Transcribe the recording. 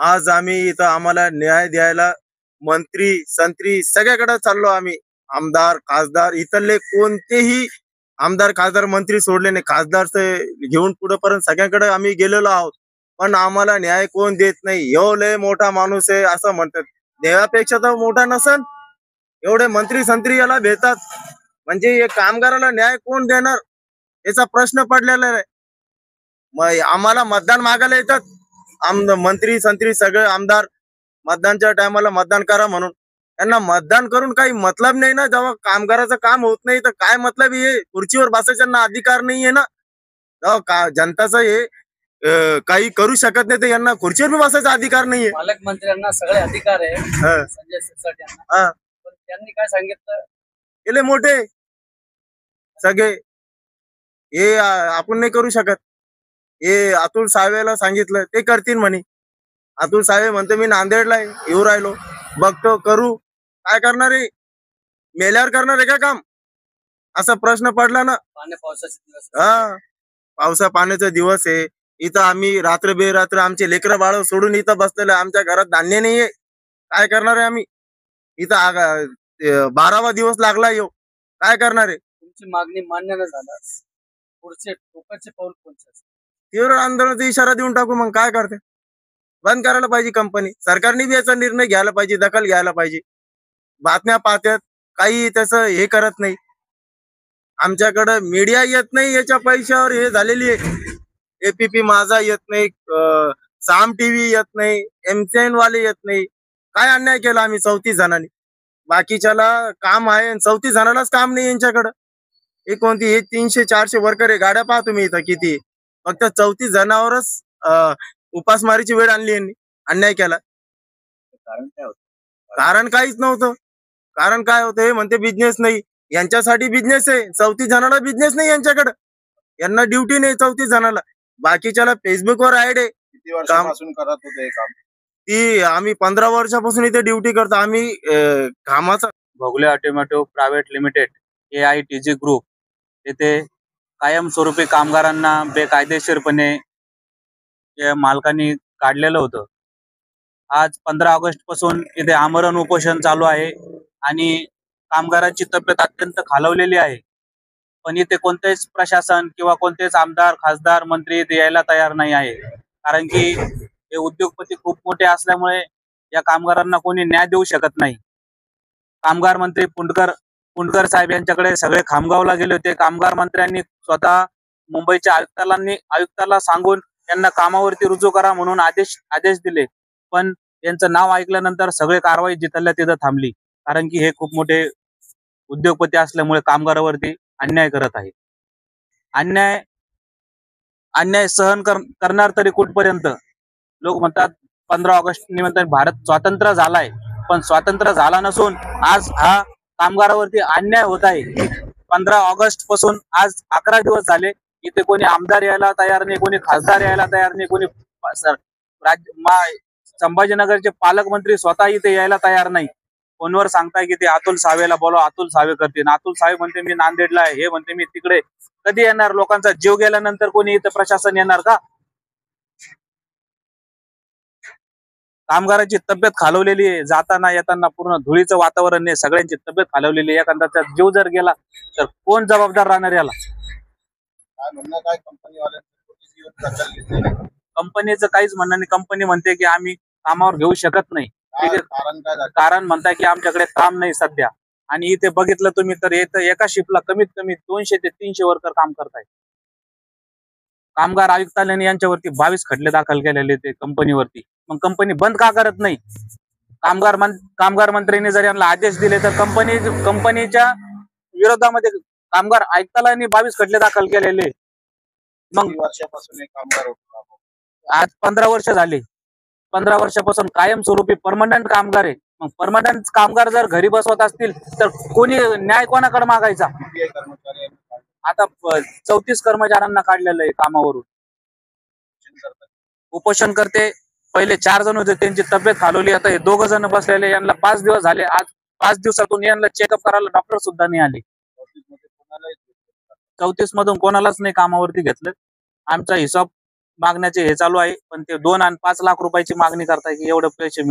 आज आम्ही इथं आम्हाला न्याय द्यायला मंत्री संत्री सगळ्याकडे चाललो आम्ही. आमदार खासदार इथले कोणतेही आमदार खासदार मंत्री सोडले नाही. खासदार घेऊन पुढे पर्यंत सगळ्यांकडे आम्ही गेलेलो आहोत, पण आम्हाला न्याय कोण देत नाही. ह्यो लय मोठा माणूस आहे असं म्हणतात. देवापेक्षा तर मोठा नसन. एवढे मंत्री संत्री याला भेटतात, म्हणजे या कामगाराला न्याय कोण देणार याचा प्रश्न पडलेला आहे. मग आम्हाला मतदान मागायला येतात मंत्री संत्री सगळे आमदार. मतदानच्या टायमाला मतदान करा म्हणून त्यांना मतदान करून काही मतलब नाही ना. जेव्हा कामगाराचं काम होत नाही तर काय मतलब आहे? खुर्चीवर बसायचा अधिकार नाहीये ना. जेव्हा जनताचं हे काही करू शकत नाही तर यांना खुर्चीवर बी बसायचा अधिकार नाहीये. पालकमंत्र्यांना सगळे अधिकार आहे संजय सिरसाट यांना. पण त्यांनी काय सांगितलं? गेले मोठे सगळे हे आपण नाही करू शकत. हे अतुल सावेला सांगितलं ते करतील म्हणे. अतुल सावे म्हणतो मी नांदेडला येऊ राहिलो, बघतो करू. काय करणार आहे? मेल्यावर करणार आहे का काम? असा प्रश्न पडला ना. पावसाचे दिवस. पावसा पाण्याचा दिवस आहे. इथं आम्ही रात्र बेरात्र आमचे लेकरं बाळ सोडून इथं बसलेलं. आमच्या घरात धान्य नाहीये. काय करणार आहे आम्ही? इथं 12वा दिवस लागला येऊ. काय करणार आहे? तुमची मागणी मान्य न झाल्यास पुढचे टोकाचे पाऊल कोणते? तीव्र आंदोलनाचा इशारा देऊन टाकू. मग काय करते? बंद करायला पाहिजे कंपनी. सरकारने बी याचा निर्णय घ्यायला पाहिजे, दखल घ्यायला पाहिजे. बातम्या पाहतात, काही त्याचं हे करत नाही. आमच्याकडे मीडिया येत नाही, याच्या पैशावर हे झालेली आहे. एपीपी माझा येत नाही, साम टीव्ही येत नाही, एमसीएन वाले येत नाही. काय अन्याय केला आम्ही 34 जणांनी? बाकीच्याला काम आहे आणि 34 जणांनाच काम नाही यांच्याकडं. हे कोणती हे 300-400 वर्कर आहे. गाड्या पाहा तुम्ही इथं किती. फक्त 34 जणांवरच उपासमारीची वेळ आणली यांनी. अन्याय केला. कारण काय होतं? कारण काहीच नव्हतं. कारण काय होतं? हे म्हणते बिझनेस नाही. यांच्यासाठी बिझनेस आहे. 34 जणांना बिझनेस नाही यांच्याकडे. यांना ड्युटी नाही 34 जणांना. बाकीच्याला फेसबुकवर ऍड आहे. किती वर्षापासून करत होते काम? ती आम्ही 15 वर्षापासून इथे ड्युटी करतो आम्ही. कामाचा Bhogale automotive private limited AITG group येथे कायमस्वरूपी कामगारांना बेकायदेशीरपणे मालकांनी काढलेलं होतं. आज 15 ऑगस्ट पासून इथे आमरण उपोषण चालू आहे आणि कामगारांची तब्येत अत्यंत खालावलेली आहे. पण इथे कोणतेच प्रशासन किंवा कोणतेच आमदार खासदार मंत्री इथे यायला तयार नाही आहे. कारण की हे उद्योगपती खूप मोठे असल्यामुळे या कामगारांना कोणी न्याय देऊ शकत नाही. कामगार मंत्री पुंडकर साहेब यांच्याकडे सगळे खामगावला गेले होते. कामगार मंत्र्यांनी स्वतः मुंबईच्या आयुक्ताला सांगून त्यांना कामावरती रुजू करा म्हणून आदेश दिले. पण यांचं नाव ऐकल्यानंतर सगळे कारवाई जिथल्या तिथं थांबली. कारण की हे खूप मोठे उद्योगपती असल्यामुळे कामगारावरती अन्याय करत आहे. अन्याय सहन करणार तरी कुठपर्यंत? लोक म्हणतात 15 ऑगस्ट निमित्त भारत स्वतंत्र झालाय, पण स्वतंत्र झाला नसून आज हा कामगारावरती अन्याय होत आहे. 15 ऑगस्ट पासून आज 11 दिवस झाले. इथे कोणी आमदार यायला तयार नाही, कोणी खासदार यायला तयार नाही, कोणी संभाजीनगरचे पालकमंत्री स्वतः इथे यायला तयार नाही. फोनवर सांगताय की ते अतुल सावेला बोलवा, अतुल सावे करतील. अतुल सावे म्हणते मी नांदेडला आहे, हे म्हणते मी तिकडे. कधी येणार? लोकांचा जीव गेल्यानंतर कोणी इथं प्रशासन येणार का? कामगारांची तब्येत खालवलेली आहे. जाताना येताना पूर्ण धुळीचं वातावरण आहे. सगळ्यांची तब्येत खालवलेली आहे. एखाद्याचा जीव जर गेला तर कोण जबाबदार राहणार याला? कंपनीचं काहीच म्हणणं नाही. कंपनी म्हणते की आम्ही कामावर घेऊ शकत नाही. कारण म्हणताय की आमच्याकडे काम नाही सध्या. आणि इथे बघितलं तुम्ही तर एका शिफ्टला कमीत कमी 200 ते 300 वर्कर काम करताय. कामगार आयुक्तालयाने यांच्यावरती 22 खटले दाखल केलेले ते कंपनीवरती. मग कंपनी बंद का करत नाही? कामगार मंत्र्यांनी जर यांना आदेश दिले तर कंपनीच्या विरोधामध्ये कामगार आयुक्तालयाने 22 खटले दाखल केलेले. मग वर्षापासून कामगार आज 15 वर्ष झाले. 15 वर्षापासून कायमस्वरूपी परमनंट कामगार आहे. मग परमनंट कामगार जर घरी बसवत असतील तर कोणी न्याय कोणाकडे मागायचा? आता 34 कर्मचाऱ्यांना काढलेलं आहे कामावरून. उपोषण करते पहिले 4 जण होते, त्यांची तब्येत खालवली. आता हे 2 जण बसलेले. यांना 5 दिवस झाले. आज 5 दिवसातून यांना चेकअप करायला डॉक्टर सुद्धा नाही आले. 34 मधून कोणालाच नाही कामावरती घेतलं. आमचा हिसाब मागण्याचे हे चालू आहे, पण ते 2 आणि 5 लाख रुपयाची मागणी करताय की एवढे पैसे